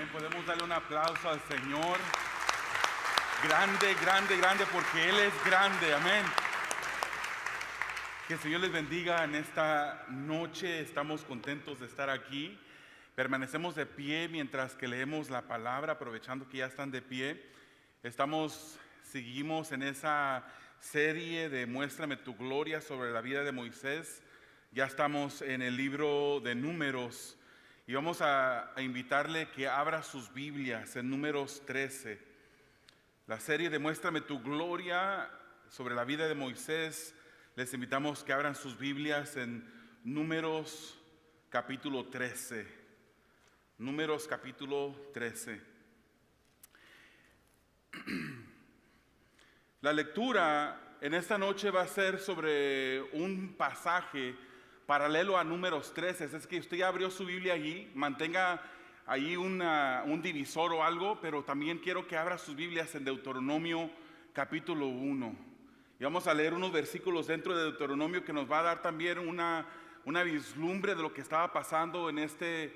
Amén. Podemos darle un aplauso al Señor. Grande, grande, grande, porque Él es grande. Amén. Que el Señor les bendiga en esta noche. Estamos contentos de estar aquí. Permanecemos de pie mientras que leemos la palabra, aprovechando que ya están de pie. Seguimos en esa serie de Muéstrame tu gloria sobre la vida de Moisés. Ya estamos en el libro de Números y vamos a invitarle que abra sus Biblias en Números 13. La serie de Muéstrame tu gloria sobre la vida de Moisés. Les invitamos que abran sus Biblias en Números capítulo 13. Números capítulo 13. La lectura en esta noche va a ser sobre un pasaje paralelo a Números 13. Es que usted ya abrió su Biblia allí, mantenga ahí un divisor o algo, pero también quiero que abra sus Biblias en Deuteronomio capítulo 1. Y vamos a leer unos versículos dentro de Deuteronomio que nos va a dar también una vislumbre de lo que estaba pasando en este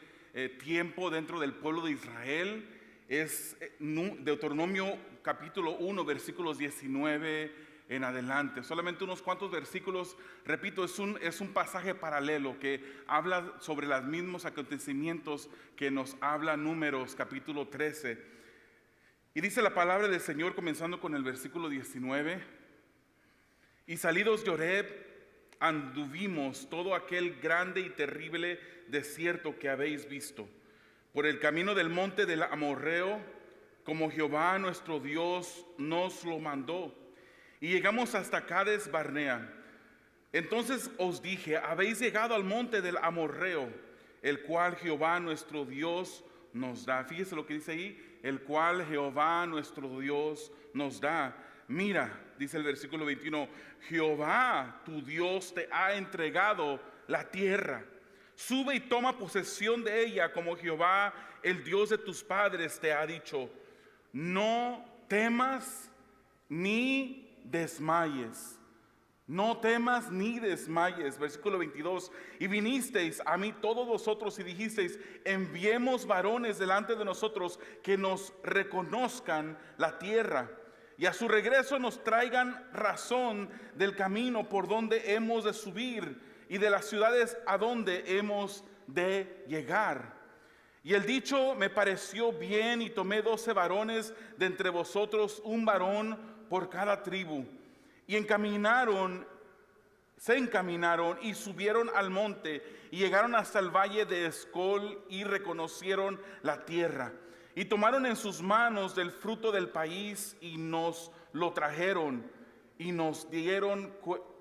tiempo dentro del pueblo de Israel. Es Deuteronomio capítulo 1, versículos 19 en adelante. Solamente unos cuantos versículos. Repito, es un pasaje paralelo que habla sobre los mismos acontecimientos que nos habla Números capítulo 13. Y dice la palabra del Señor comenzando con el versículo 19. Y salidos de Horeb anduvimos todo aquel grande y terrible desierto que habéis visto, por el camino del monte del Amorreo, como Jehová nuestro Dios nos lo mandó. Y llegamos hasta Cades Barnea. Entonces os dije: habéis llegado al monte del Amorreo, el cual Jehová nuestro Dios nos da. Fíjese lo que dice ahí: el cual Jehová nuestro Dios nos da. Mira, dice el versículo 21, Jehová tu Dios te ha entregado la tierra. Sube y toma posesión de ella, como Jehová, el Dios de tus padres, te ha dicho. No temas ni desmayes. No temas ni desmayes. Versículo 22. Y vinisteis a mí todos vosotros y dijisteis: enviemos varones delante de nosotros que nos reconozcan la tierra, y a su regreso nos traigan razón del camino por donde hemos de subir y de las ciudades a donde hemos de llegar. Y el dicho me pareció bien, y tomé 12 varones de entre vosotros, un varón por cada tribu. Y se encaminaron y subieron al monte y llegaron hasta el valle de Escol y reconocieron la tierra. Y tomaron en sus manos del fruto del país y nos lo trajeron y nos dieron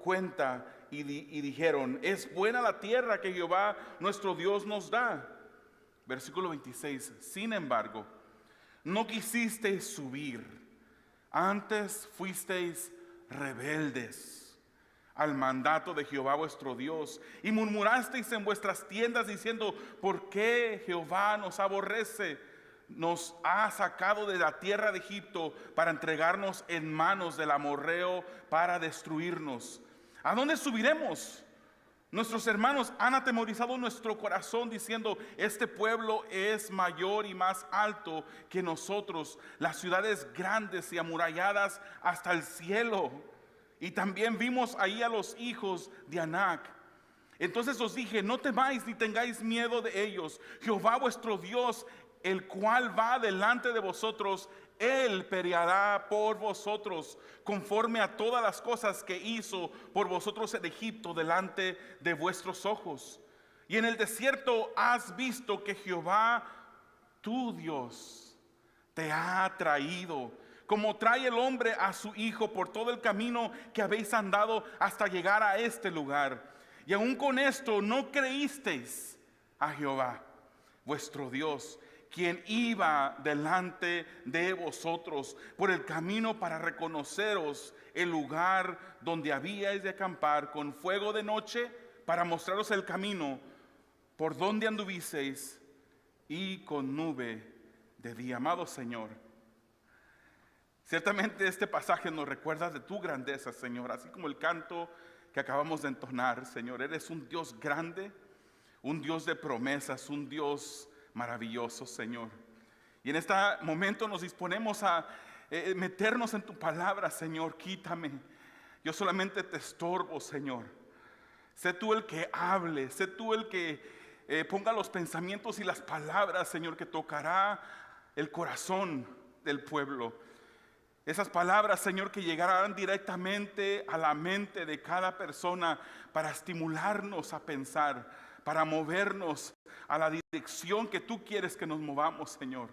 cuenta y dijeron: es buena la tierra que Jehová nuestro Dios nos da. Versículo 26. Sin embargo, no quisisteis subir, antes fuisteis rebeldes al mandato de Jehová vuestro Dios, y murmurasteis en vuestras tiendas diciendo: ¿por qué Jehová nos aborrece? Nos ha sacado de la tierra de Egipto para entregarnos en manos del amorreo para destruirnos. ¿A dónde subiremos? Nuestros hermanos han atemorizado nuestro corazón diciendo: este pueblo es mayor y más alto que nosotros, las ciudades grandes y amuralladas hasta el cielo. Y también vimos ahí a los hijos de Anac. Entonces os dije: no temáis ni tengáis miedo de ellos. Jehová vuestro Dios, el cual va delante de vosotros, Él peleará por vosotros, conforme a todas las cosas que hizo por vosotros en Egipto delante de vuestros ojos. Y en el desierto has visto que Jehová tu Dios te ha traído, como trae el hombre a su hijo, por todo el camino que habéis andado hasta llegar a este lugar. Y aún con esto no creísteis a Jehová vuestro Dios, quien iba delante de vosotros por el camino para reconoceros el lugar donde habíais de acampar, con fuego de noche para mostraros el camino por donde anduvisteis, y con nube de día. Amado Señor, ciertamente este pasaje nos recuerda de tu grandeza, Señor, así como el canto que acabamos de entonar. Señor, eres un Dios grande, un Dios de promesas, un Dios maravilloso, Señor. Y en este momento nos disponemos a meternos en tu palabra, Señor. Quítame. Yo solamente te estorbo, Señor. Sé tú el que hable, sé tú el que ponga los pensamientos y las palabras, Señor, que tocará el corazón del pueblo. Esas palabras, Señor, que llegarán directamente a la mente de cada persona para estimularnos a pensar, para movernos a la dirección que tú quieres que nos movamos, Señor.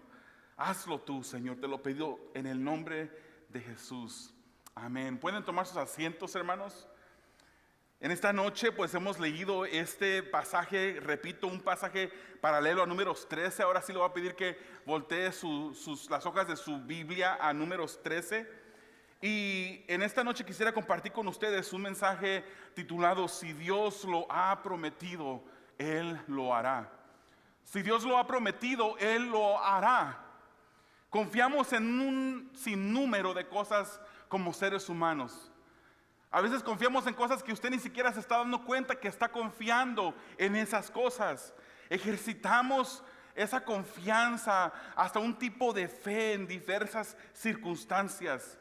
Hazlo tú, Señor, te lo pido en el nombre de Jesús. Amén. ¿Pueden tomar sus asientos, hermanos? En esta noche pues hemos leído este pasaje, repito, un pasaje paralelo a Números 13. Ahora sí le voy a pedir que voltee las hojas de su Biblia a Números 13. Y en esta noche quisiera compartir con ustedes un mensaje titulado Si Dios lo ha prometido, Él lo hará. Si Dios lo ha prometido, Él lo hará. Confiamos en un sinnúmero de cosas como seres humanos. A veces confiamos en cosas que usted ni siquiera se está dando cuenta que está confiando en esas cosas. Ejercitamos esa confianza, hasta un tipo de fe en diversas circunstancias.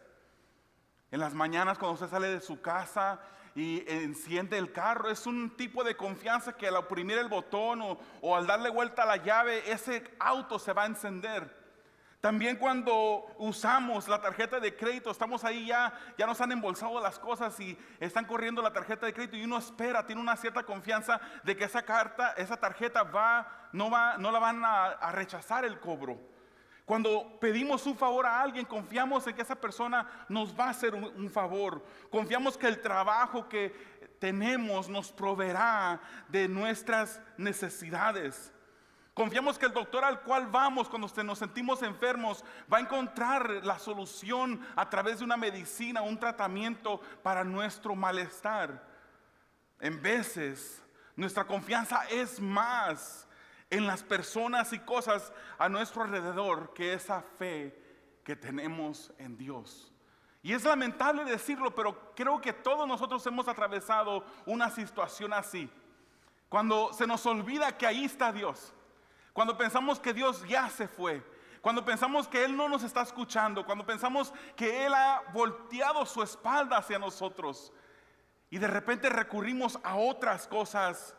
En las mañanas cuando usted sale de su casa y enciende el carro, es un tipo de confianza que al oprimir el botón o al darle vuelta a la llave, ese auto se va a encender. También cuando usamos la tarjeta de crédito, estamos ahí ya nos han embolsado las cosas y están corriendo la tarjeta de crédito y uno espera, tiene una cierta confianza de que esa tarjeta no la van a rechazar el cobro. Cuando pedimos un favor a alguien, confiamos en que esa persona nos va a hacer un favor. Confiamos que el trabajo que tenemos nos proveerá de nuestras necesidades. Confiamos que el doctor al cual vamos cuando nos sentimos enfermos va a encontrar la solución a través de una medicina, un tratamiento para nuestro malestar. En veces nuestra confianza es más en las personas y cosas a nuestro alrededor que esa fe que tenemos en Dios. Y es lamentable decirlo, pero creo que todos nosotros hemos atravesado una situación así. Cuando se nos olvida que ahí está Dios. Cuando pensamos que Dios ya se fue, cuando pensamos que Él no nos está escuchando, cuando pensamos que Él ha volteado su espalda hacia nosotros y de repente recurrimos a otras cosas.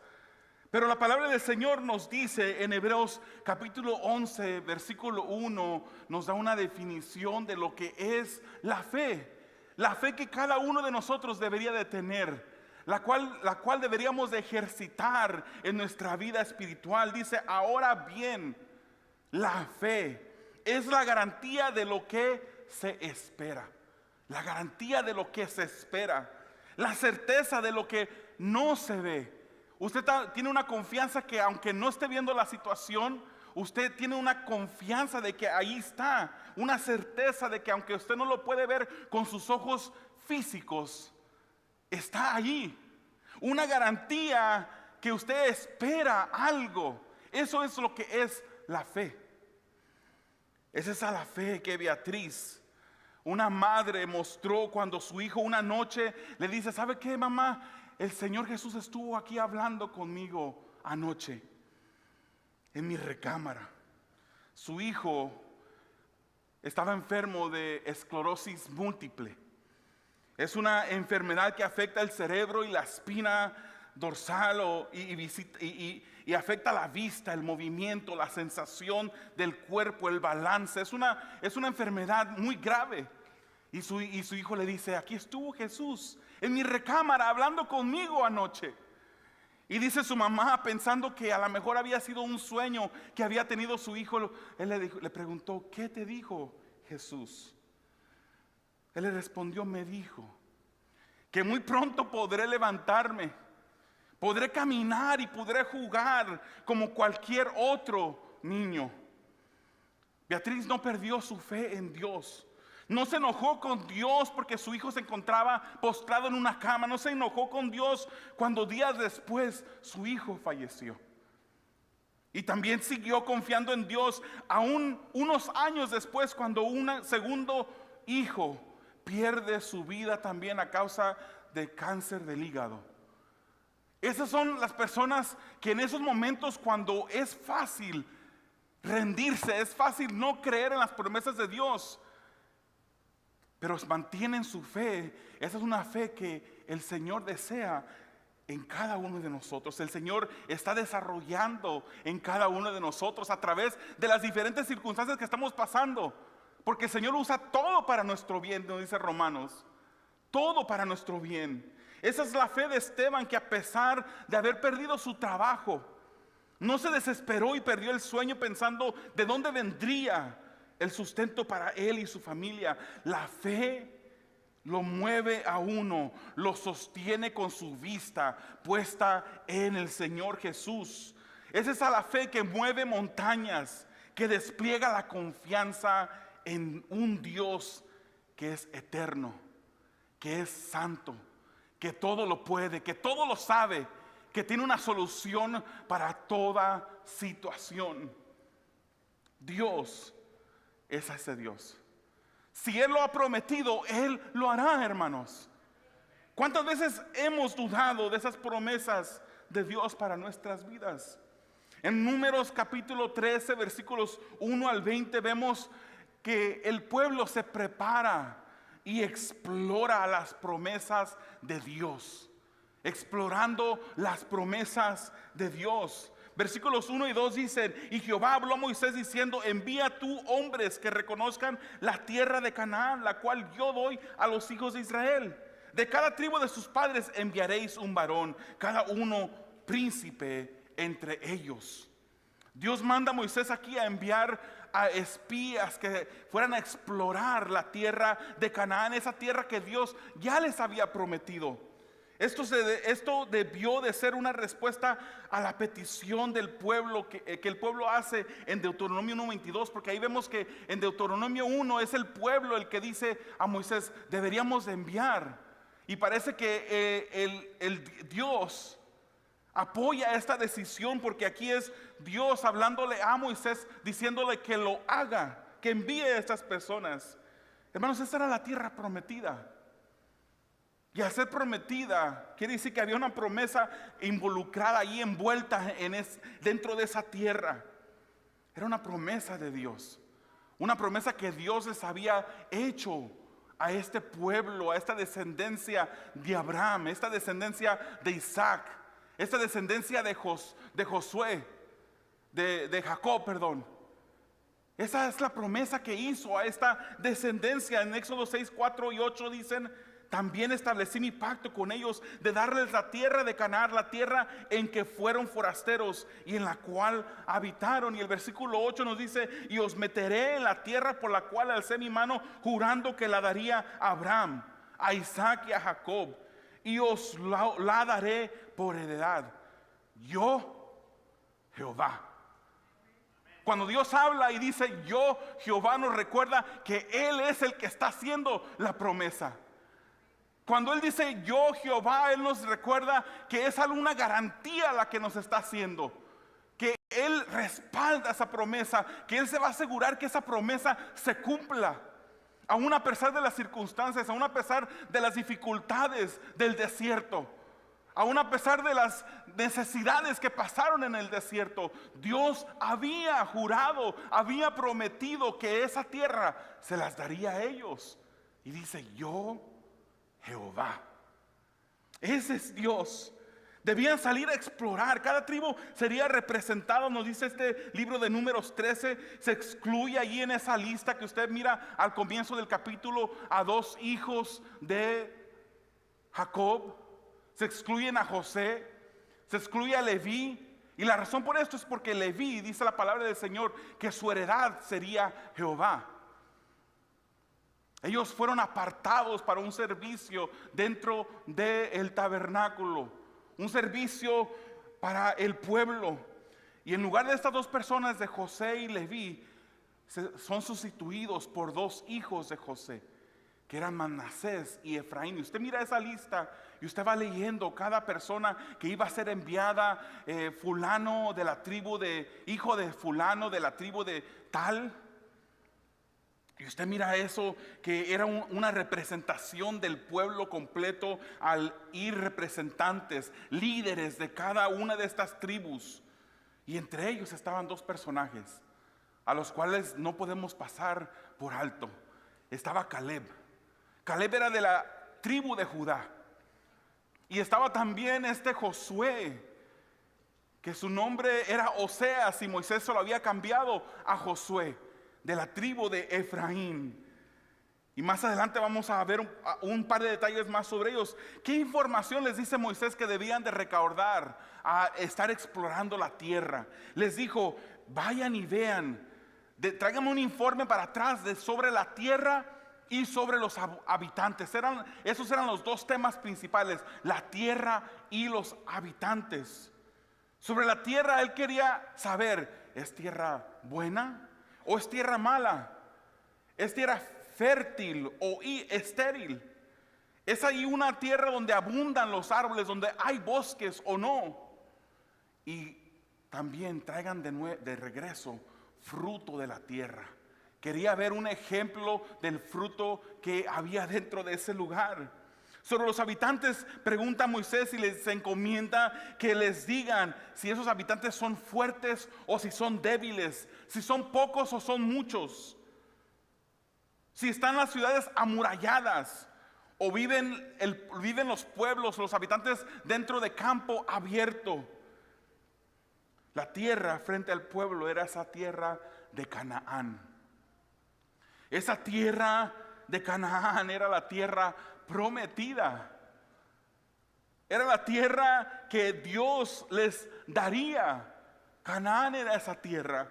Pero la palabra del Señor nos dice en Hebreos capítulo 11, versículo 1, nos da una definición de lo que es la fe que cada uno de nosotros debería de tener. La cual deberíamos de ejercitar en nuestra vida espiritual. Dice, ahora bien, la fe es la garantía de lo que se espera. La garantía de lo que se espera. La certeza de lo que no se ve. Usted tiene una confianza que aunque no esté viendo la situación, usted tiene una confianza de que ahí está. Una certeza de que aunque usted no lo puede ver con sus ojos físicos, está allí. Una garantía que usted espera algo. Eso es lo que es la fe. Es esa la fe que Beatriz, una madre, mostró cuando su hijo una noche le dice, ¿sabe qué, mamá? El Señor Jesús estuvo aquí hablando conmigo anoche en mi recámara. Su hijo estaba enfermo de esclerosis múltiple. Es una enfermedad que afecta el cerebro y la espina dorsal y afecta la vista, el movimiento, la sensación del cuerpo, el balance. Es una enfermedad muy grave. Y su hijo le dice, aquí estuvo Jesús en mi recámara hablando conmigo anoche. Y dice su mamá, pensando que a lo mejor había sido un sueño que había tenido su hijo, él le preguntó, ¿qué te dijo Jesús? Él le respondió, me dijo que muy pronto podré levantarme, podré caminar y podré jugar como cualquier otro niño. Beatriz no perdió su fe en Dios. No se enojó con Dios porque su hijo se encontraba postrado en una cama. No se enojó con Dios cuando días después su hijo falleció. Y también siguió confiando en Dios aún unos años después, cuando un segundo hijo pierde su vida también a causa de cáncer del hígado. Esas son las personas que en esos momentos, cuando es fácil rendirse, es fácil no creer en las promesas de Dios, pero mantienen su fe. Esa es una fe que el Señor desea en cada uno de nosotros. El Señor está desarrollando en cada uno de nosotros a través de las diferentes circunstancias que estamos pasando, porque el Señor usa todo para nuestro bien, nos dice Romanos, todo para nuestro bien. Esa es la fe de Esteban, que a pesar de haber perdido su trabajo, no se desesperó y perdió el sueño pensando de dónde vendría el sustento para él y su familia. La fe lo mueve a uno, lo sostiene con su vista puesta en el Señor Jesús. Es esa la fe que mueve montañas, que despliega la confianza en un Dios que es eterno, que es santo, que todo lo puede, que todo lo sabe, que tiene una solución para toda situación. Dios es ese Dios. Si Él lo ha prometido, Él lo hará, hermanos. ¿Cuántas veces hemos dudado de esas promesas de Dios para nuestras vidas? En Números capítulo 13, versículos 1 al 20, vemos que el pueblo se prepara y explora las promesas de Dios. Explorando las promesas de Dios. Versículos 1 y 2 dicen: y Jehová habló a Moisés diciendo: envía tú hombres que reconozcan la tierra de Canaán, la cual yo doy a los hijos de Israel. De cada tribu de sus padres enviaréis un varón, cada uno príncipe entre ellos. Dios manda a Moisés aquí a enviar a espías que fueran a explorar la tierra de Canaán, esa tierra que Dios ya les había prometido. Esto debió de ser una respuesta a la petición del pueblo que el pueblo hace en Deuteronomio 1:22, porque ahí vemos que en Deuteronomio 1 es el pueblo el que dice a Moisés: deberíamos de enviar. Y parece que el Dios apoya esta decisión, porque aquí es Dios hablándole a Moisés, diciéndole que lo haga, que envíe a estas personas. Hermanos, esta era la tierra prometida. Y al ser prometida, quiere decir que había una promesa involucrada ahí, envuelta dentro de esa tierra. Era una promesa de Dios, una promesa que Dios les había hecho a este pueblo, a esta descendencia de Abraham, esta descendencia de Isaac, esta descendencia de Josué, de Jacob, perdón. Esa es la promesa que hizo a esta descendencia. En Éxodo 6, 4 y 8 dicen: también establecí mi pacto con ellos de darles la tierra de Canaán, la tierra en que fueron forasteros y en la cual habitaron. Y el versículo 8 nos dice: y os meteré en la tierra por la cual alcé mi mano, jurando que la daría a Abraham, a Isaac y a Jacob, y os la daré por heredad. Yo, Jehová. Cuando Dios habla y dice yo, Jehová, nos recuerda que Él es el que está haciendo la promesa. Cuando Él dice yo, Jehová, Él nos recuerda que es alguna garantía la que nos está haciendo, que Él respalda esa promesa, que Él se va a asegurar que esa promesa se cumpla, aún a pesar de las circunstancias, aún a pesar de las dificultades del desierto, aún a pesar de las necesidades que pasaron en el desierto. Dios había jurado, había prometido que esa tierra se las daría a ellos. Y dice yo, Jehová. Ese es Dios. Debían salir a explorar. Cada tribu sería representada. Nos dice este libro de Números 13. Se excluye allí en esa lista que usted mira al comienzo del capítulo a dos hijos de Jacob. Se excluyen a José. Se excluye a Leví. Y la razón por esto es porque Leví, dice la palabra del Señor, que su heredad sería Jehová. Ellos fueron apartados para un servicio dentro del tabernáculo, un servicio para el pueblo. Y en lugar de estas dos personas, de José y Leví, son sustituidos por dos hijos de José, que eran Manasés y Efraín. Y usted mira esa lista y usted va leyendo cada persona que iba a ser enviada, fulano de la tribu de, hijo de fulano de la tribu de tal. Y usted mira eso, que era una representación del pueblo completo al ir representantes, líderes de cada una de estas tribus. Y entre ellos estaban dos personajes, a los cuales no podemos pasar por alto. Estaba Caleb. Caleb era de la tribu de Judá. Y estaba también Josué, que su nombre era Oseas y Moisés se lo había cambiado a Josué, de la tribu de Efraín. Y más adelante vamos a ver un par de detalles más sobre ellos. ¿Qué información les dice Moisés que debían de recaudar a estar explorando la tierra? Les dijo, vayan y vean, tráiganme un informe para atrás sobre la tierra y sobre los habitantes. Esos eran los dos temas principales, la tierra y los habitantes. Sobre la tierra él quería saber, ¿es tierra buena o es tierra mala? ¿Es tierra fértil o estéril? ¿Es ahí una tierra donde abundan los árboles, donde hay bosques o no? Y también traigan de regreso fruto de la tierra. Quería ver un ejemplo del fruto que había dentro de ese lugar. Sobre los habitantes pregunta Moisés y les encomienda que les digan si esos habitantes son fuertes o si son débiles, si son pocos o son muchos, si están las ciudades amuralladas o viven los pueblos, los habitantes dentro de campo abierto. La tierra frente al pueblo era esa tierra de Canaán. Esa tierra de Canaán era la tierra prometida. Era la tierra que Dios les daría. Canaán era esa tierra.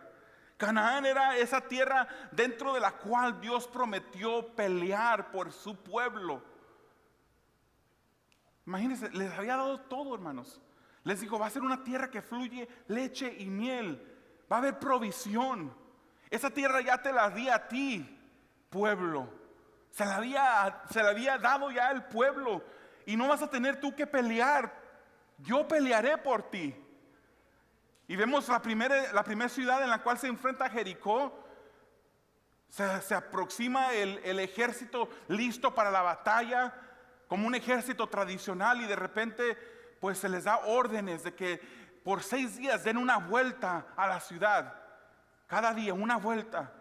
Canaán era esa tierra dentro de la cual Dios prometió pelear por su pueblo. Imagínense, les había dado todo, hermanos. Les dijo, va a ser una tierra que fluye leche y miel. Va a haber provisión. Esa tierra ya te la di a ti, pueblo. Se la había dado ya al pueblo. Y no vas a tener tú que pelear. Yo pelearé por ti. Y vemos la primera ciudad en la cual se enfrenta Jericó. Se aproxima el ejército listo para la batalla, como un ejército tradicional, y de repente pues se les da órdenes de que por 6 días den una vuelta a la ciudad. Cada día una vuelta.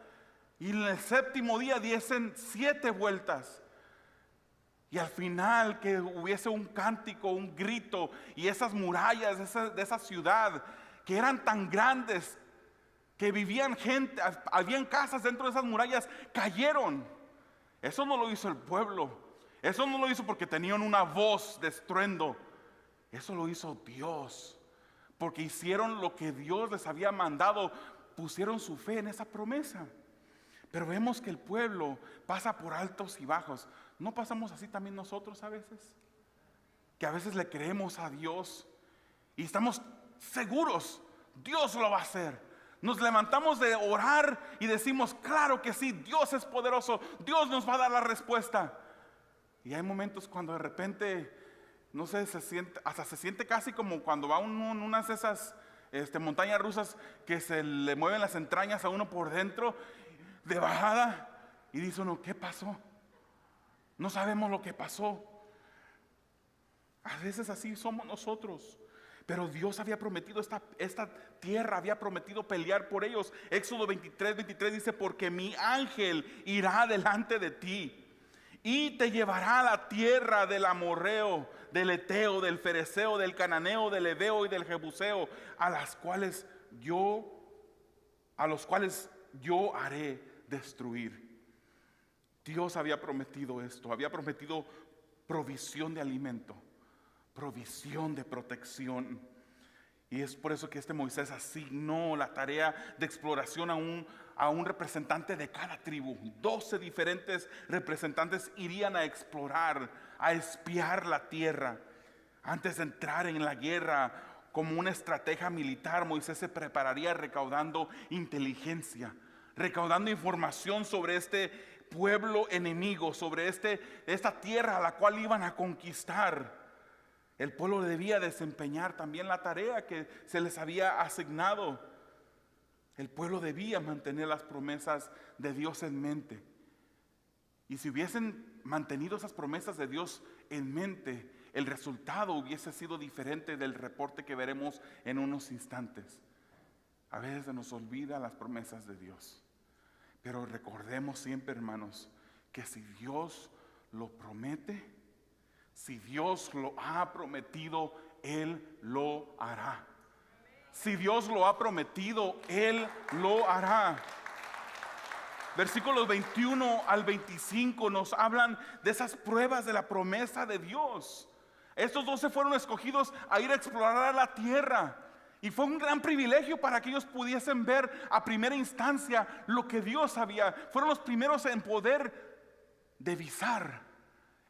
Y en el 7º día diesen 7 vueltas. Y al final que hubiese un cántico, un grito, y esas murallas de esa ciudad que eran tan grandes que vivían gente, habían casas dentro de esas murallas, cayeron. Eso no lo hizo el pueblo. Eso no lo hizo porque tenían una voz de estruendo. Eso lo hizo Dios. Porque hicieron lo que Dios les había mandado. Pusieron su fe en esa promesa. Pero vemos que el pueblo pasa por altos y bajos. ¿No pasamos así también nosotros a veces? Que a veces le creemos a Dios y estamos seguros, Dios lo va a hacer. Nos levantamos de orar y decimos, claro que sí, Dios es poderoso, Dios nos va a dar la respuesta. Y hay momentos cuando de repente, no sé, hasta se siente casi como cuando va uno en unas de esas montañas rusas que se le mueven las entrañas a uno por dentro, de bajada, y dice uno, ¿qué pasó? No sabemos lo que pasó. A veces así somos nosotros. Pero Dios había prometido esta tierra, había prometido pelear por ellos. Éxodo 23 dice, porque mi ángel irá delante de ti y te llevará a la tierra del amorreo, del eteo, del fereceo, del cananeo, del heveo y del jebuseo, a los cuales yo haré destruir. Dios había prometido esto, había prometido provisión de alimento, provisión de protección. Y es por eso que Moisés asignó la tarea de exploración a un representante de cada tribu. 12 diferentes representantes irían a explorar, a espiar la tierra. Antes de entrar en la guerra como una estrategia militar, Moisés se prepararía recaudando inteligencia, recaudando información sobre este pueblo enemigo, sobre esta tierra a la cual iban a conquistar. El pueblo debía desempeñar también la tarea que se les había asignado. El pueblo debía mantener las promesas de Dios en mente. Y si hubiesen mantenido esas promesas de Dios en mente, el resultado hubiese sido diferente del reporte que veremos en unos instantes. A veces se nos olvida las promesas de Dios. Pero recordemos siempre, hermanos, que si Dios lo promete, si Dios lo ha prometido, Él lo hará. Si Dios lo ha prometido, Él lo hará. Versículos 21 al 25 nos hablan de esas pruebas de la promesa de Dios. Estos 12 fueron escogidos a ir a explorar la tierra. Y fue un gran privilegio para que ellos pudiesen ver a primera instancia lo que Dios había. Fueron los primeros en poder divisar,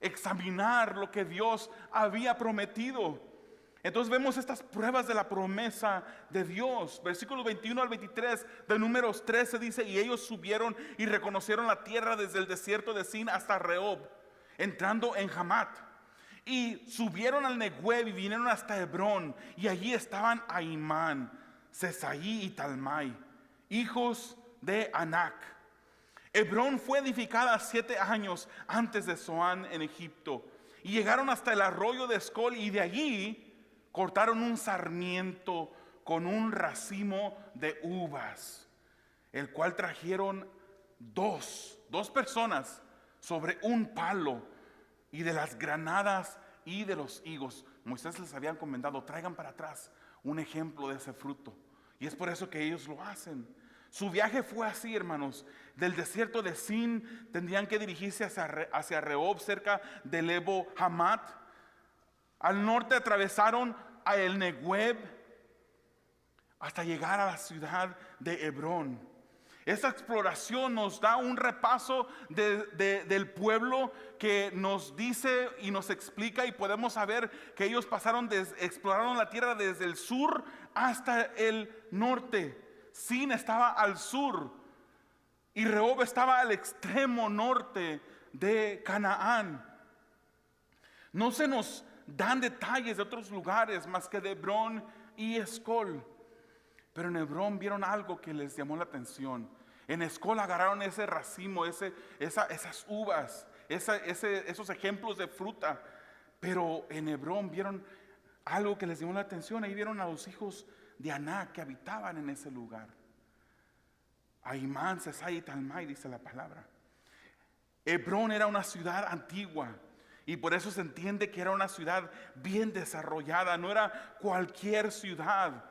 examinar lo que Dios había prometido. Entonces vemos estas pruebas de la promesa de Dios. Versículos 21 al 23 de Números 13 dice: y ellos subieron y reconocieron la tierra desde el desierto de Sin hasta Rehob, entrando en Hamat. Y subieron al Negueb y vinieron hasta Hebrón. Y allí estaban Ahimán, Sesaí y Talmai, hijos de Anac. Hebrón fue edificada 7 años antes de Zoán en Egipto. Y llegaron hasta el arroyo de Escol, y de allí cortaron un sarmiento con un racimo de uvas, el cual trajeron dos personas sobre un palo, y de las granadas y de los higos. Moisés les había encomendado: traigan para atrás un ejemplo de ese fruto. Y es por eso que ellos lo hacen. Su viaje fue así, hermanos. Del desierto de Sin tendrían que dirigirse hacia Rehob, cerca de Lebo Hamat. Al norte atravesaron a el Negueb hasta llegar a la ciudad de Hebrón. Esta exploración nos da un repaso del pueblo, que nos dice y nos explica, y podemos saber que ellos exploraron la tierra desde el sur hasta el norte. Sin estaba al sur y Rehob estaba al extremo norte de Canaán. No se nos dan detalles de otros lugares más que de Hebrón y Escol. Pero en Hebrón vieron algo que les llamó la atención. En Escol agarraron ese racimo, esas uvas, esos ejemplos de fruta. Pero en Hebrón vieron algo que les llamó la atención. Ahí vieron a los hijos de Anac que habitaban en ese lugar. Ahimán, Sesai y Talmai, dice la palabra. Hebrón era una ciudad antigua, y por eso se entiende que era una ciudad bien desarrollada. No era cualquier ciudad.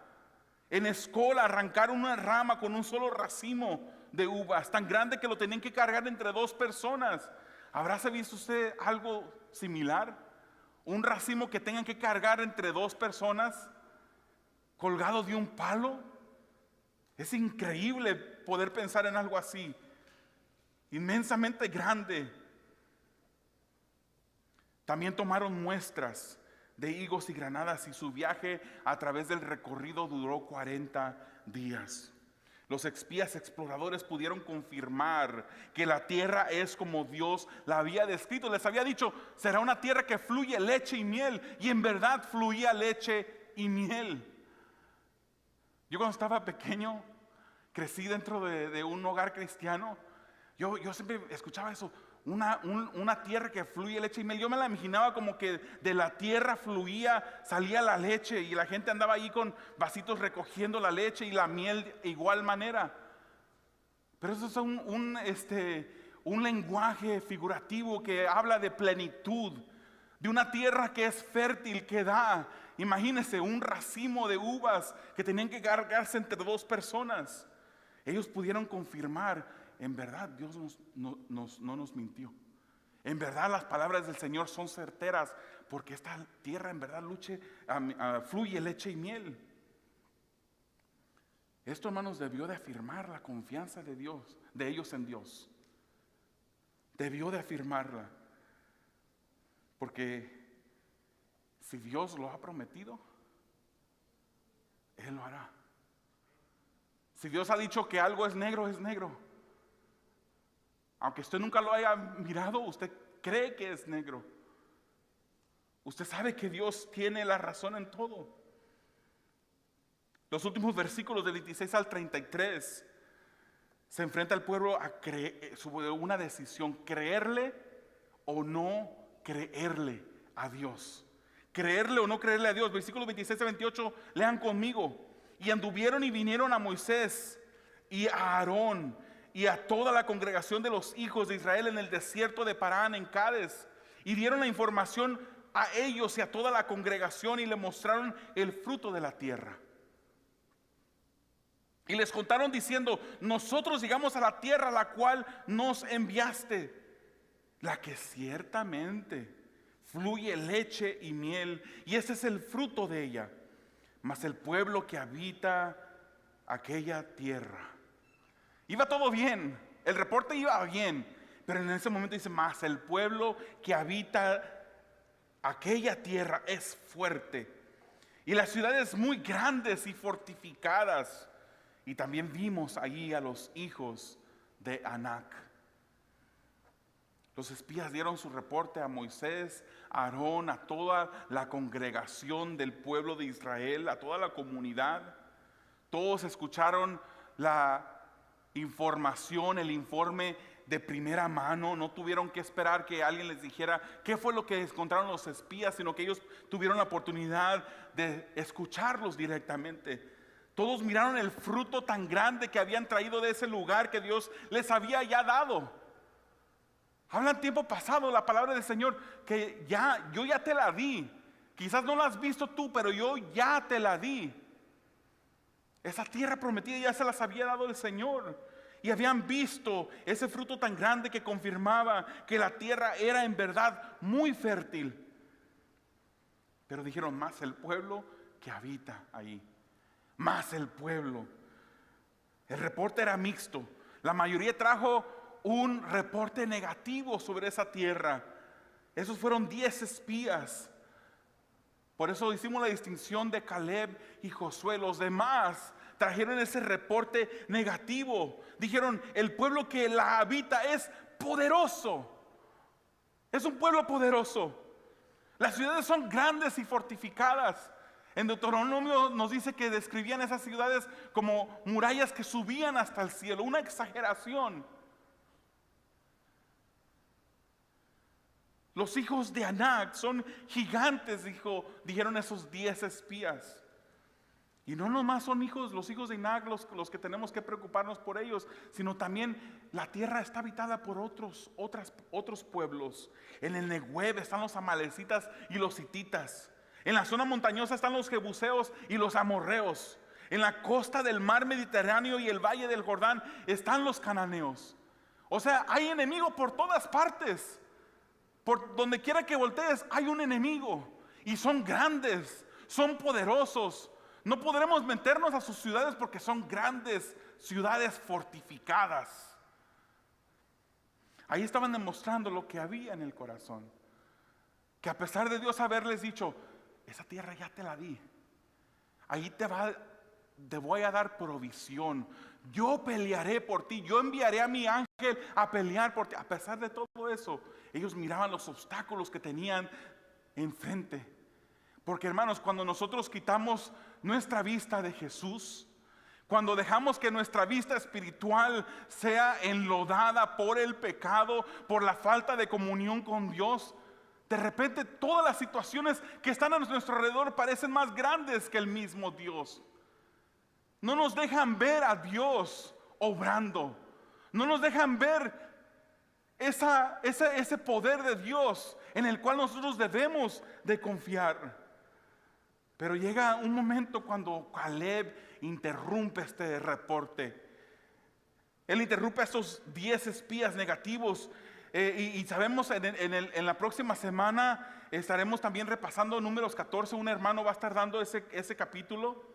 En Escol arrancaron una rama con un solo racimo de uvas, tan grande que lo tenían que cargar entre 2 personas. ¿Habráse visto usted algo similar? Un racimo que tengan que cargar entre 2 personas, colgado de un palo. Es increíble poder pensar en algo así, inmensamente grande. También tomaron muestras de higos y granadas, y su viaje a través del recorrido duró 40 días. Los espías exploradores pudieron confirmar que la tierra es como Dios la había descrito. Les había dicho: será una tierra que fluye leche y miel, y en verdad fluía leche y miel. Yo cuando estaba pequeño, crecí dentro de un hogar cristiano. Yo siempre escuchaba eso: una tierra que fluye leche y miel. Yo me la imaginaba como que de la tierra salía la leche, y la gente andaba ahí con vasitos recogiendo la leche y la miel de igual manera. Pero eso es un lenguaje figurativo que habla de plenitud, de una tierra que es fértil, que da. Imagínense un racimo de uvas que tenían que cargarse entre 2 personas. Ellos pudieron confirmar: en verdad Dios no nos mintió. En verdad las palabras del Señor son certeras, porque esta tierra en verdad fluye leche y miel. Esto, hermanos, debió de afirmar la confianza de ellos en Dios. Debió de afirmarla, porque si Dios lo ha prometido, Él lo hará. Si Dios ha dicho que algo es negro, es negro. Aunque usted nunca lo haya mirado, usted cree que es negro. Usted sabe que Dios tiene la razón en todo. Los últimos versículos del 26 al 33 se enfrenta al pueblo a sobre una decisión: creerle o no creerle a Dios. Creerle o no creerle a Dios. Versículos 26 a 28, lean conmigo. Y anduvieron y vinieron a Moisés y a Aarón y a toda la congregación de los hijos de Israel en el desierto de Parán, en Cades, y dieron la información a ellos y a toda la congregación y le mostraron el fruto de la tierra. Y les contaron diciendo: nosotros llegamos a la tierra a la cual nos enviaste, la que ciertamente fluye leche y miel, y ese es el fruto de ella. Mas el pueblo que habita aquella tierra. Iba todo bien, el reporte iba bien, pero en ese momento dice: mas el pueblo que habita aquella tierra es fuerte, y las ciudades muy grandes y fortificadas. Y también vimos allí a los hijos de Anac. Los espías dieron su reporte a Moisés, a Aarón, a toda la congregación del pueblo de Israel, a toda la comunidad. Todos escucharon la información, el informe de primera mano. No tuvieron que esperar que alguien les dijera qué fue lo que encontraron los espías, sino que ellos tuvieron la oportunidad de escucharlos directamente. Todos miraron el fruto tan grande que habían traído de ese lugar que Dios les había ya dado. Hablan tiempo pasado la palabra del Señor, que yo ya te la di. Quizás no la has visto tú, pero yo ya te la di. Esa tierra prometida ya se las había dado el Señor. Y habían visto ese fruto tan grande que confirmaba que la tierra era en verdad muy fértil. Pero dijeron: más el pueblo que habita ahí. Más el pueblo. El reporte era mixto. La mayoría trajo un reporte negativo sobre esa tierra. Esos fueron 10 espías. Por eso hicimos la distinción de Caleb y Josué. Los demás trajeron ese reporte negativo. Dijeron: el pueblo que la habita es poderoso. Es un pueblo poderoso. Las ciudades son grandes y fortificadas. En Deuteronomio nos dice que describían esas ciudades como murallas que subían hasta el cielo. Una exageración. Los hijos de Anac son gigantes, dijeron esos 10 espías. Y no nomás son los hijos de Anac los que tenemos que preocuparnos por ellos, sino también la tierra está habitada por otros pueblos. En el Negueb están los amalecitas y los hititas. En la zona montañosa están los jebuseos y los amorreos. En la costa del mar Mediterráneo y el valle del Jordán están los cananeos. O sea, hay enemigo por todas partes. Por donde quiera que voltees hay un enemigo. Y son grandes, son poderosos. No podremos meternos a sus ciudades porque son grandes ciudades fortificadas. Ahí estaban demostrando lo que había en el corazón. Que a pesar de Dios haberles dicho: esa tierra ya te la di. Ahí te voy a dar provisión. Yo pelearé por ti. Yo enviaré a mi ángel a pelear por ti. A pesar de todo eso, ellos miraban los obstáculos que tenían enfrente. Porque, hermanos, cuando nosotros quitamos nuestra vista de Jesús, cuando dejamos que nuestra vista espiritual sea enlodada por el pecado, por la falta de comunión con Dios, de repente todas las situaciones que están a nuestro alrededor parecen más grandes que el mismo Dios. No nos dejan ver a Dios obrando. No nos dejan ver ese poder de Dios en el cual nosotros debemos de confiar. Pero llega un momento cuando Caleb interrumpe este reporte. Él interrumpe a estos 10 espías negativos. Y sabemos en la próxima semana estaremos también repasando Números 14. Un hermano va a estar dando ese capítulo.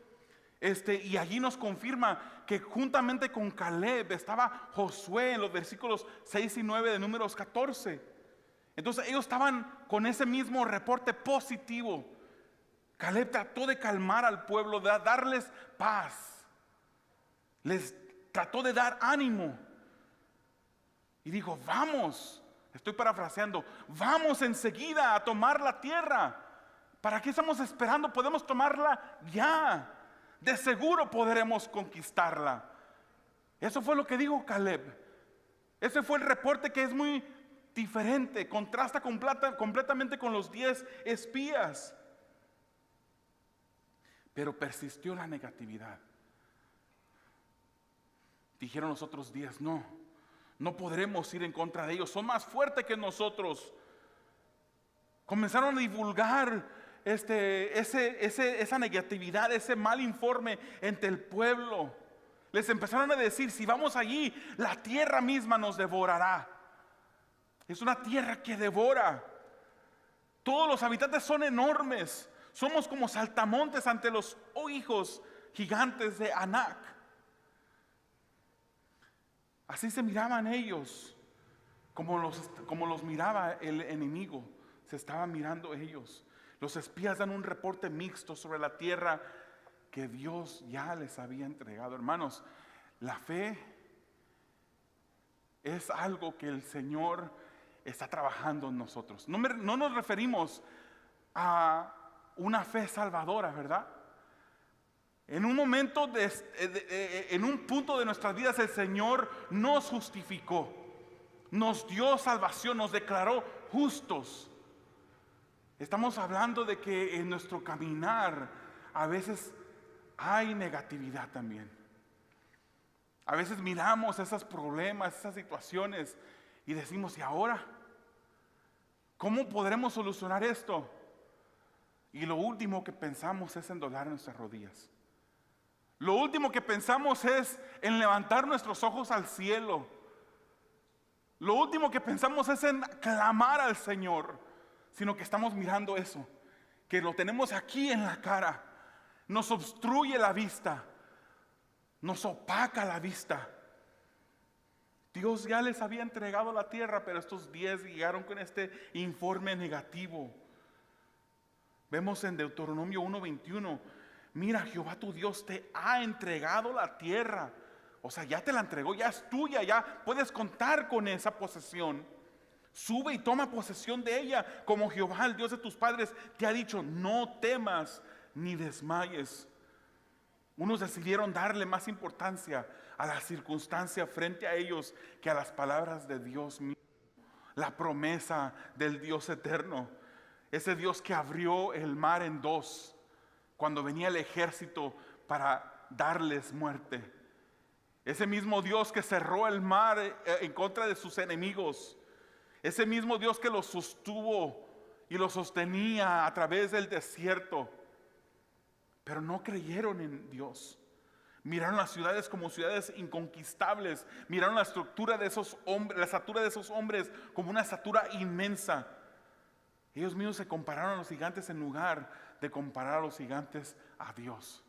Y allí nos confirma que juntamente con Caleb estaba Josué en los versículos 6 y 9 de Números 14. Entonces ellos estaban con ese mismo reporte positivo. Caleb trató de calmar al pueblo, de darles paz. Les trató de dar ánimo. Y dijo: vamos, estoy parafraseando, vamos enseguida a tomar la tierra. ¿Para qué estamos esperando? Podemos tomarla ya. De seguro podremos conquistarla. Eso fue lo que dijo Caleb. Ese fue el reporte que es muy diferente, contrasta completamente con los 10 espías. pero persistió la negatividad. Dijeron los otros días, no podremos ir en contra de ellos, son más fuertes que nosotros. Comenzaron a divulgar esa negatividad, ese mal informe entre el pueblo. Les empezaron a decir, si vamos allí, la tierra misma nos devorará. Es una tierra que devora. Todos los habitantes son enormes. Somos como saltamontes ante los hijos gigantes de Anac. Así se miraban ellos, como los miraba el enemigo. Se estaban mirando ellos. Los espías dan un reporte mixto sobre la tierra que Dios ya les había entregado. Hermanos, la fe es algo que el Señor está trabajando en nosotros. No nos referimos a una fe salvadora, ¿verdad? En un momento, en un punto de nuestras vidas, el Señor nos justificó, nos dio salvación, nos declaró justos. Estamos hablando de que en nuestro caminar a veces hay negatividad también. A veces miramos esos problemas, esas situaciones y decimos, ¿y ahora? ¿Cómo podremos solucionar esto? Y lo último que pensamos es en doblar nuestras rodillas. Lo último que pensamos es en levantar nuestros ojos al cielo. Lo último que pensamos es en clamar al Señor, sino que estamos mirando eso, que lo tenemos aquí en la cara, nos obstruye la vista, nos opaca la vista. Dios ya les había entregado la tierra, pero estos 10 llegaron con este informe negativo. Vemos en Deuteronomio 1:21, mira, Jehová tu Dios te ha entregado la tierra. O sea, ya te la entregó, ya es tuya, ya puedes contar con esa posesión. Sube y toma posesión de ella, como Jehová, el Dios de tus padres, te ha dicho, no temas ni desmayes. Unos decidieron darle más importancia a la circunstancia frente a ellos que a las palabras de Dios mismo, la promesa del Dios eterno, ese Dios que abrió el mar en dos cuando venía el ejército para darles muerte, ese mismo Dios que cerró el mar en contra de sus enemigos, ese mismo Dios que los sostuvo y los sostenía a través del desierto. Pero no creyeron en Dios. Miraron las ciudades como ciudades inconquistables. Miraron la estructura de esos hombres, la estatura de esos hombres como una estatura inmensa. Ellos mismos se compararon a los gigantes en lugar de comparar a los gigantes a Dios.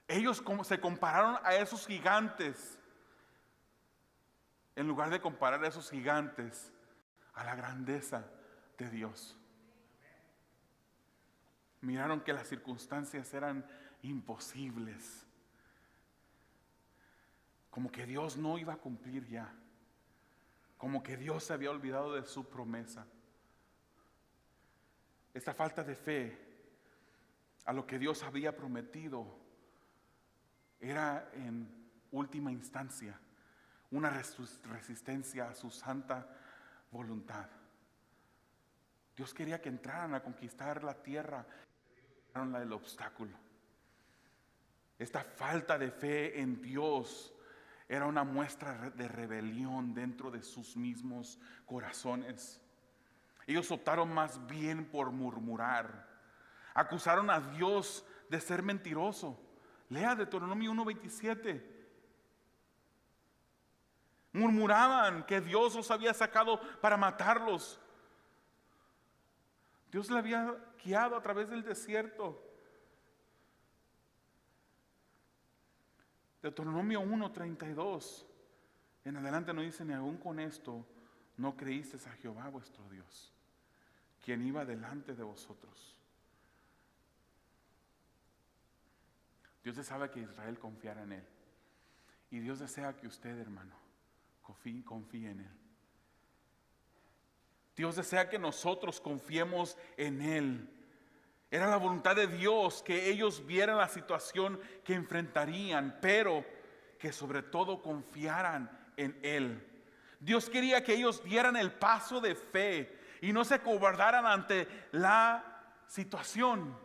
Ellos se compararon a esos gigantes en lugar de comparar a esos gigantes a la grandeza de Dios. Miraron que las circunstancias eran imposibles, como que Dios no iba a cumplir ya, como que Dios se había olvidado de su promesa. Esta falta de fe a lo que Dios había prometido era en última instancia una resistencia a su santa voluntad. Dios quería que entraran a conquistar la tierra, pero el obstáculo. Esta falta de fe en Dios era una muestra de rebelión dentro de sus mismos corazones. Ellos optaron más bien por murmurar. Acusaron a Dios de ser mentiroso. Lea Deuteronomio 1:27. Murmuraban que Dios los había sacado para matarlos. Dios le había guiado a través del desierto. Deuteronomio 1:32 en adelante nos dice, ni aún con esto no creísteis a Jehová vuestro Dios, quien iba delante de vosotros. Dios desea que Israel confiara en Él. Y Dios desea que usted, hermano, confíe en Él. Dios desea que nosotros confiemos en Él. Era la voluntad de Dios que ellos vieran la situación que enfrentarían, pero que sobre todo confiaran en Él. Dios quería que ellos dieran el paso de fe y no se cobardaran ante la situación.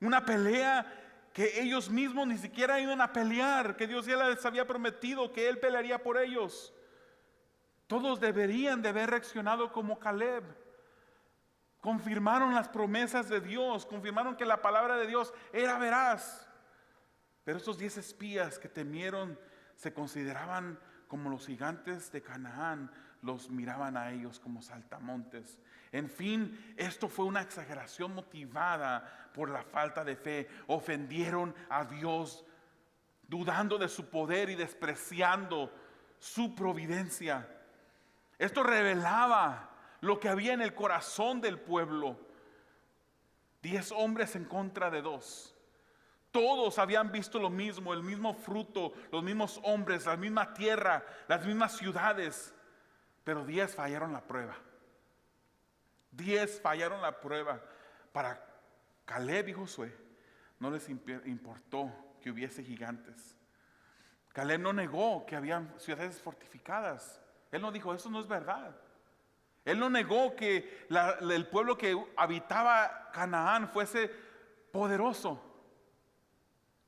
Una pelea que ellos mismos ni siquiera iban a pelear, que Dios ya les había prometido que Él pelearía por ellos. Todos deberían de haber reaccionado como Caleb. Confirmaron las promesas de Dios, confirmaron que la palabra de Dios era veraz. Pero estos 10 espías que temieron se consideraban como los gigantes de Canaán, los miraban a ellos como saltamontes. En fin, esto fue una exageración motivada por la falta de fe. Ofendieron a Dios, dudando de su poder y despreciando su providencia. Esto revelaba lo que había en el corazón del pueblo. 10 hombres en contra de 2. Todos habían visto lo mismo, el mismo fruto, los mismos hombres, la misma tierra, las mismas ciudades. Pero 10 fallaron la prueba. 10 fallaron la prueba. Para Caleb y Josué no les importó que hubiese gigantes. Caleb no negó que habían ciudades fortificadas. Él no dijo, eso no es verdad. Él no negó que el pueblo que habitaba Canaán fuese poderoso.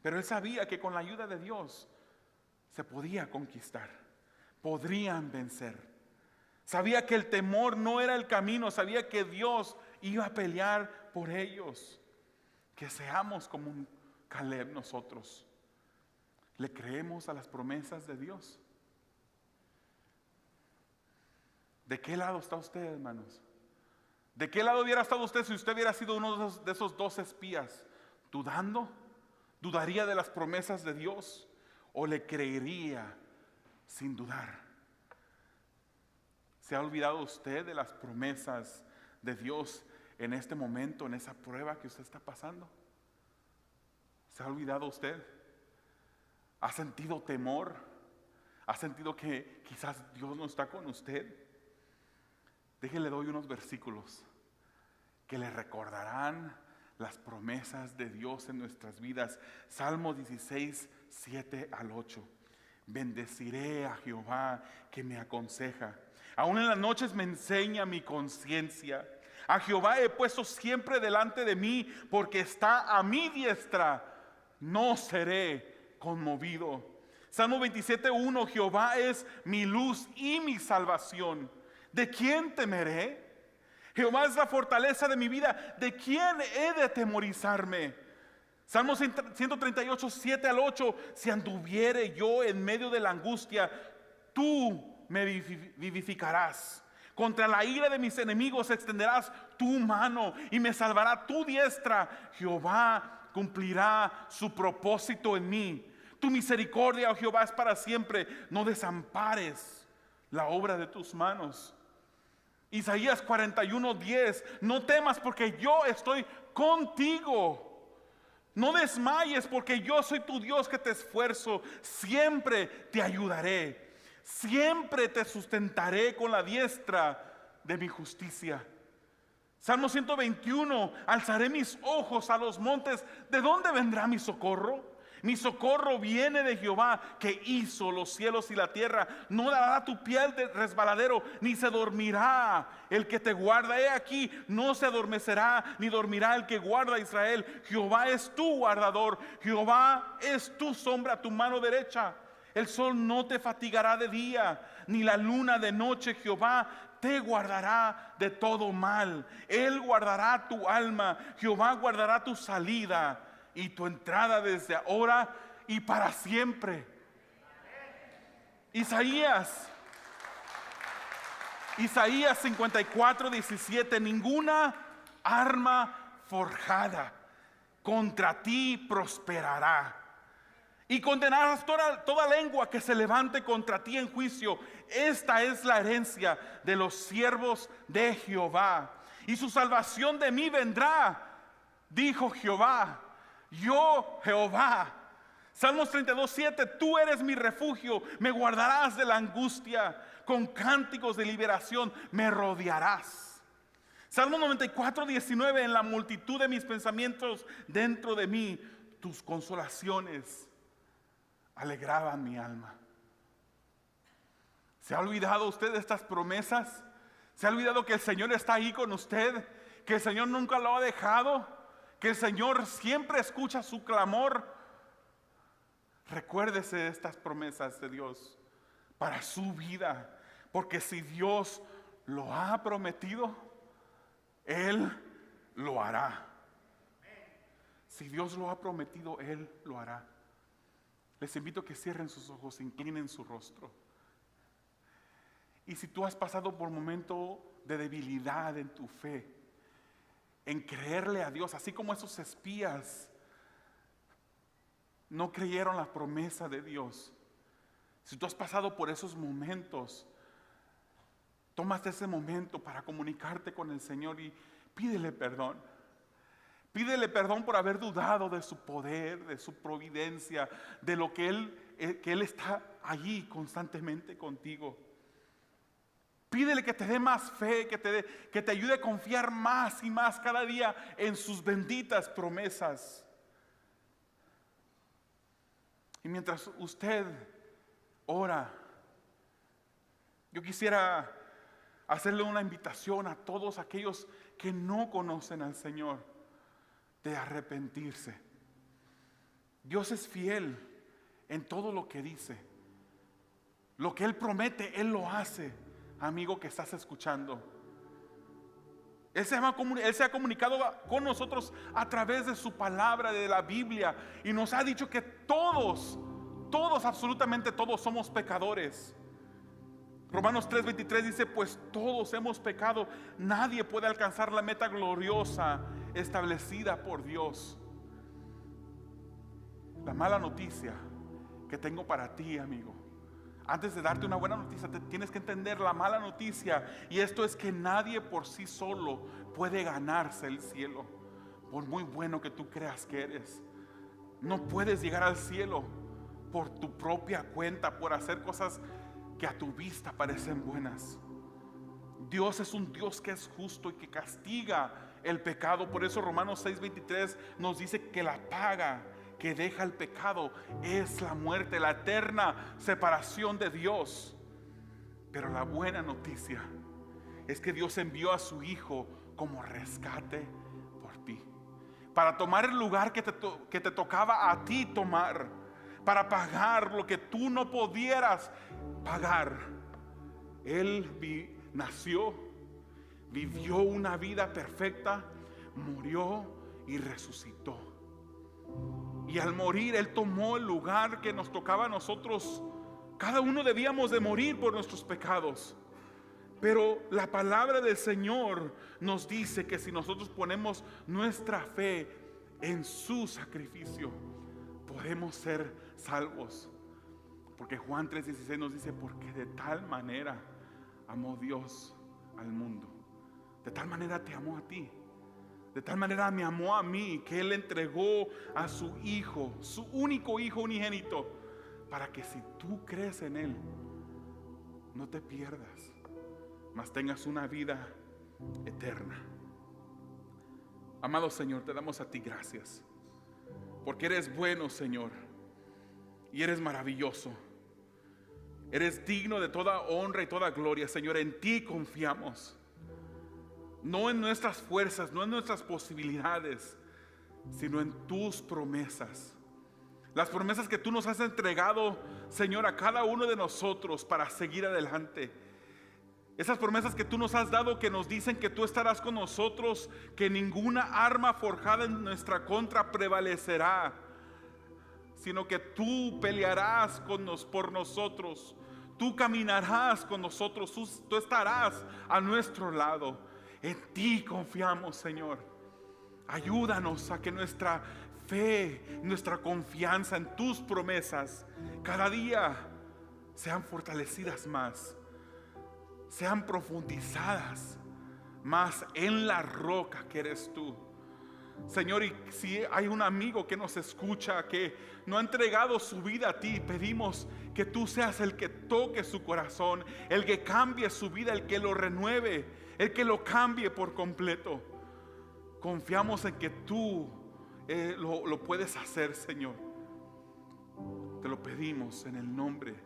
Pero él sabía que con la ayuda de Dios se podía conquistar. Podrían vencer. Sabía que el temor no era el camino. Sabía que Dios iba a pelear por ellos. Que seamos como un Caleb nosotros. ¿Le creemos a las promesas de Dios? ¿De qué lado está usted, hermanos? ¿De qué lado hubiera estado usted si usted hubiera sido uno de esos 2 espías? ¿Dudando? ¿Dudaría de las promesas de Dios? ¿O le creería sin dudar? ¿Se ha olvidado usted de las promesas de Dios en este momento, en esa prueba que usted está pasando? ¿Se ha olvidado usted? ¿Ha sentido temor? ¿Ha sentido que quizás Dios no está con usted? Déjenle doy unos versículos que le recordarán las promesas de Dios en nuestras vidas. Salmo 16, 7 al 8. Bendeciré a Jehová que me aconseja. Aún en las noches me enseña mi conciencia. A Jehová he puesto siempre delante de mí, porque está a mi diestra. No seré conmovido. Salmo 27, 1. Jehová es mi luz y mi salvación. ¿De quién temeré? Jehová es la fortaleza de mi vida. ¿De quién he de atemorizarme? Salmo 138, 7 al 8. Si anduviere yo en medio de la angustia, tú me vivificarás. Contra la ira de mis enemigos extenderás tu mano y me salvará tu diestra. Jehová cumplirá su propósito en mí. Tu misericordia, oh Jehová, es para siempre. No desampares la obra de tus manos. Isaías 41, 10. No temas porque yo estoy contigo. No desmayes porque yo soy tu Dios que te esfuerzo. Siempre te ayudaré. Siempre te sustentaré con la diestra de mi justicia. Salmo 121. Alzaré mis ojos a los montes. ¿De dónde vendrá mi socorro? Mi socorro viene de Jehová, que hizo los cielos y la tierra. No dará tu piel de resbaladero, ni se dormirá el que te guarda. He aquí, no se adormecerá, ni dormirá el que guarda a Israel. Jehová es tu guardador. Jehová es tu sombra, tu mano derecha. El sol no te fatigará de día, ni la luna de noche. Jehová te guardará de todo mal. Él guardará tu alma. Jehová guardará tu salida y tu entrada desde ahora y para siempre. Isaías 54, 17. Ninguna arma forjada contra ti prosperará, y condenarás toda lengua que se levante contra ti en juicio. Esta es la herencia de los siervos de Jehová, y su salvación de mí vendrá, dijo Jehová. Yo, Jehová. Salmos 32, 7. Tú eres mi refugio, me guardarás de la angustia, con cánticos de liberación me rodearás. Salmo 94, 19. En la multitud de mis pensamientos dentro de mí, tus consolaciones alegraban mi alma. ¿Se ha olvidado usted de estas promesas? ¿Se ha olvidado que el Señor está ahí con usted? ¿Que el Señor nunca lo ha dejado? que el Señor siempre escucha su clamor, recuérdese de estas promesas de Dios para su vida, porque si Dios lo ha prometido, Él lo hará. Si Dios lo ha prometido, Él lo hará. Les invito a que cierren sus ojos, inclinen su rostro. Y si tú has pasado por un momento de debilidad en tu fe, en creerle a Dios, así como esos espías no creyeron la promesa de Dios. Si tú has pasado por esos momentos, tómate ese momento para comunicarte con el Señor y pídele perdón. Pídele perdón por haber dudado de su poder, de su providencia, de lo que Él está allí constantemente contigo. Pídele que te dé más fe, que te ayude a confiar más y más cada día en sus benditas promesas. Y mientras usted ora, yo quisiera hacerle una invitación a todos aquellos que no conocen al Señor, de arrepentirse. Dios es fiel en todo lo que dice. Lo que Él promete, Él lo hace, amigo que estás escuchando. Él se ha comunicado con nosotros a través de su palabra, de la Biblia, y nos ha dicho que todos, absolutamente todos somos pecadores. Romanos 3:23 dice, pues todos hemos pecado, nadie puede alcanzar la meta gloriosa establecida por Dios. La mala noticia que tengo para ti, amigo, antes de darte una buena noticia, tienes que entender la mala noticia, y esto es que nadie por sí solo puede ganarse el cielo, por muy bueno que tú creas que eres. No puedes llegar al cielo por tu propia cuenta, por hacer cosas que a tu vista parecen buenas. Dios es un Dios que es justo y que castiga el pecado. Por eso Romanos 6:23 nos dice que la paga que deja el pecado es la muerte, la eterna separación de Dios. Pero la buena noticia es que Dios envió a su Hijo como rescate por ti, para tomar el lugar que te tocaba a ti tomar, para pagar lo que tú no pudieras pagar. Él nació, vivió una vida perfecta, murió y resucitó. Y al morir, Él tomó el lugar que nos tocaba a nosotros. Cada uno debíamos de morir por nuestros pecados. Pero la palabra del Señor nos dice que si nosotros ponemos nuestra fe en su sacrificio, podemos ser salvos. Porque Juan 3:16 nos dice, porque de tal manera amó Dios al mundo, de tal manera te amó a ti, de tal manera me amó a mí, que Él entregó a su Hijo, su único Hijo unigénito, para que si tú crees en Él, no te pierdas, mas tengas una vida eterna. Amado Señor, te damos a ti gracias, porque eres bueno, Señor, y eres maravilloso. Eres digno de toda honra y toda gloria, Señor. En ti confiamos, no en nuestras fuerzas, no en nuestras posibilidades, sino en tus promesas. Las promesas que tú nos has entregado, Señor, a cada uno de nosotros para seguir adelante. Esas promesas que tú nos has dado, que nos dicen que tú estarás con nosotros, que ninguna arma forjada en nuestra contra prevalecerá, sino que tú pelearás por nosotros, tú caminarás con nosotros, tú estarás a nuestro lado. En ti confiamos, Señor. Ayúdanos a que nuestra fe, nuestra confianza en tus promesas cada día sean fortalecidas más, sean profundizadas más en la roca que eres tú. Señor, y si hay un amigo que nos escucha, que no ha entregado su vida a ti, pedimos que tú seas el que toque su corazón, el que cambie su vida, el que lo renueve, el que lo cambie por completo. Confiamos en que tú lo puedes hacer, Señor. Te lo pedimos en el nombre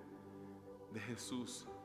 de Jesús.